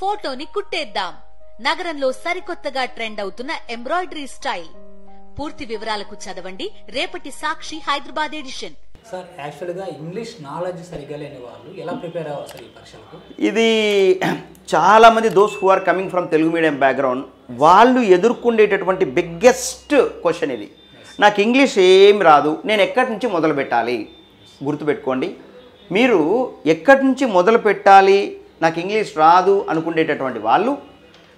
ఫోటోని కుట్టేద్దాం. నగరంలో సరికొత్తగా ట్రెండ్ అవుతున్న ఎంబ్రాయిడరీ స్టైల్. పూర్తి వివరాలకు చదవండి రేపటి సాక్షి హైదరాబాద్ ఎడిషన్. సార్, యాక్చువల్గా ఇంగ్లీష్ నాలెడ్జ్ సరిగ్గా లేని వాళ్ళు ఎలా ప్రిపేర్ అవ్వాలి సార్ ఈ పరీక్షలకు? ఇది చాలామంది those who are coming from Telugu medium background వాళ్ళు ఎదుర్కొనేటటువంటి బిగ్గెస్ట్ క్వశ్చన్ ఇది. నాకు ఇంగ్లీష్ ఏం రాదు, నేను ఎక్కడి నుంచి మొదలు పెట్టాలి? గుర్తుపెట్టుకోండి, మీరు ఎక్కడి నుంచి మొదలు పెట్టాలి, నాకు ఇంగ్లీష్ రాదు అనుకునేటటువంటి వాళ్ళు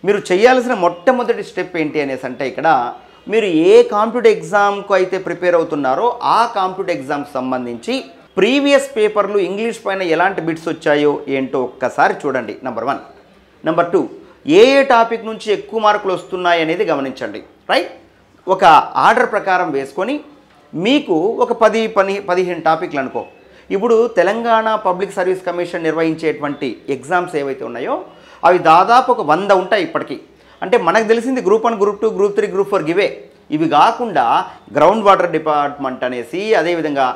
మీరు చేయాల్సిన మొట్టమొదటి స్టెప్ ఏంటి అనేసి అంటే, ఇక్కడ మీరు ఏ కాంపిటేటివ్ ఎగ్జామ్కు అయితే ప్రిపేర్ అవుతున్నారో ఆ కాంపిటేటివ్ ఎగ్జామ్కి సంబంధించి ప్రీవియస్ పేపర్లు ఇంగ్లీష్ పైన ఎలాంటి బిట్స్ వచ్చాయో ఏంటో ఒక్కసారి చూడండి. నెంబర్ 1. నెంబర్ 2, ఏ టాపిక్ నుంచి ఎక్కువ మార్కులు వస్తున్నాయి అనేది గమనించండి. రైట్, ఒక ఆర్డర్ ప్రకారం వేసుకొని మీకు ఒక 10-15 టాపిక్లు అనుకో. ఇప్పుడు తెలంగాణ పబ్లిక్ సర్వీస్ కమిషన్ నిర్వహించేటువంటి ఎగ్జామ్స్ ఏవైతే ఉన్నాయో అవి దాదాపు ఒక 100 ఉంటాయి ఇప్పటికీ. అంటే మనకు తెలిసింది గ్రూప్ 1, గ్రూప్ 2, గ్రూప్ 3, గ్రూప్ 4 గివే. ఇవి కాకుండా గ్రౌండ్ వాటర్ డిపార్ట్మెంట్ అనేసి, అదేవిధంగా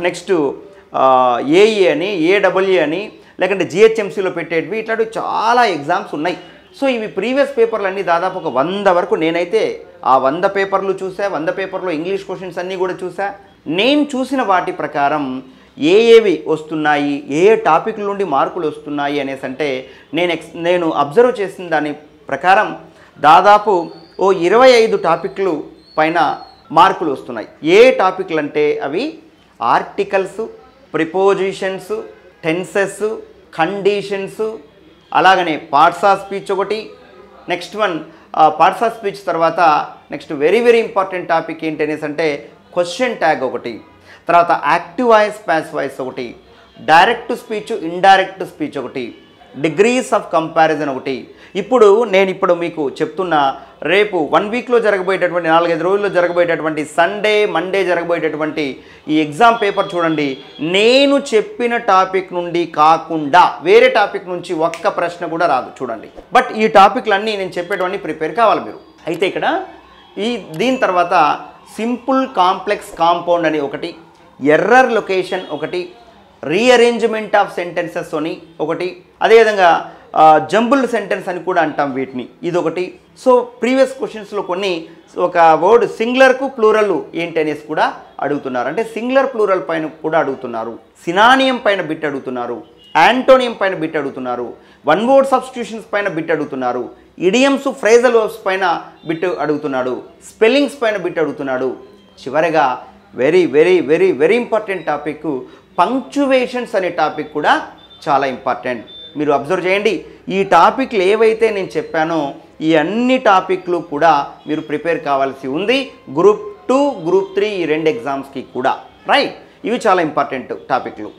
నెక్స్ట్ ఏఈ అని, ఏడబ్ల్యూ అని, లేకుంటే జిహెచ్ఎంసీలో పెట్టేటివి, ఇట్లాంటివి చాలా ఎగ్జామ్స్ ఉన్నాయి. సో ఇవి ప్రీవియస్ పేపర్లు అన్నీ దాదాపు ఒక 100 వరకు నేనైతే ఆ 100 పేపర్లు చూసా. 100 పేపర్లో ఇంగ్లీష్ క్వశ్చన్స్ అన్నీ కూడా చూసా. నేను చూసిన వాటి ప్రకారం ఏవి వస్తున్నాయి, ఏ టాపిక్ల నుండి మార్కులు వస్తున్నాయి అనేసి అంటే నేను అబ్జర్వ్ చేసిన దాని ప్రకారం దాదాపు ఓ 25 టాపిక్లు పైన మార్కులు వస్తున్నాయి. ఏ టాపిక్లు అంటే అవి ఆర్టికల్స్, ప్రిపోజిషన్స్, టెన్సెస్, కండిషన్స్, అలాగనే పార్ట్స్ ఆఫ్ స్పీచ్ ఒకటి. Next one parts of speech తర్వాత next very very important topic ఏంటి అనేసి అంటే క్వశ్చన్ ట్యాగ్ ఒకటి, తర్వాత యాక్టివ్ వాయిస్, ప్యాసివ్ వాయిస్ ఒకటి, డైరెక్ట్ స్పీచ్, ఇండైరెక్ట్ స్పీచ్ ఒకటి, డిగ్రీస్ ఆఫ్ కంపారిజన్ ఒకటి. నేను మీకు చెప్తున్న రేపు 1 వీక్లో జరగబోయేటటువంటి 4-5 రోజుల్లో జరగబోయేటటువంటి సండే, మండే జరగబోయేటటువంటి ఈ ఎగ్జామ్ పేపర్ చూడండి. నేను చెప్పిన టాపిక్ నుండి కాకుండా వేరే టాపిక్ నుంచి ఒక్క ప్రశ్న కూడా రాదు చూడండి. బట్ ఈ టాపిక్లన్నీ నేను చెప్పేటవన్నీ ప్రిపేర్ కావాలి మీరు. అయితే ఇక్కడ దీని తర్వాత సింపుల్ కాంప్లెక్స్ కాంపౌండ్ అని ఒకటి, ఎర్రర్ లొకేషన్ ఒకటి, రీఅరేంజ్మెంట్ ఆఫ్ సెంటెన్సెస్ అని ఒకటి, అదేవిధంగా జంబుల్డ్ సెంటెన్స్ అని కూడా అంటాం వీటిని, ఇదొకటి. సో ప్రీవియస్ క్వశ్చన్స్లో కొన్ని ఒక వర్డ్ సింగులర్కు ప్లూరల్ ఏంటి అనేసి కూడా అడుగుతున్నారు. అంటే సింగులర్ ప్లూరల్ పైన కూడా అడుగుతున్నారు, సినానియం పైన బిట్ అడుగుతున్నారు, యాంటోనియం పైన బిట్ అడుగుతున్నారు, వన్ వర్డ్ సబ్స్టిట్యూషన్స్ పైన బిట్ అడుగుతున్నారు, ఇడియమ్స్, ఫ్రేజల్ వర్బ్స్ పైన బిట్ అడుగుతున్నాడు, స్పెల్లింగ్స్ పైన బిట్ అడుగుతున్నాడు. చివరగా very very very very important topic punctuations అనే టాపిక్ కూడా చాలా ఇంపార్టెంట్. మీరు అబ్జర్వ్ చేయండి, ఈ టాపిక్లు ఏవైతే నేను చెప్పానో ఈ అన్ని టాపిక్లు కూడా మీరు ప్రిపేర్ కావాల్సి ఉంది గ్రూప్ 2, గ్రూప్ 3 ఈ 2 ఎగ్జామ్స్కి కూడా. రైట్, ఇవి చాలా ఇంపార్టెంట్ టాపిక్లు.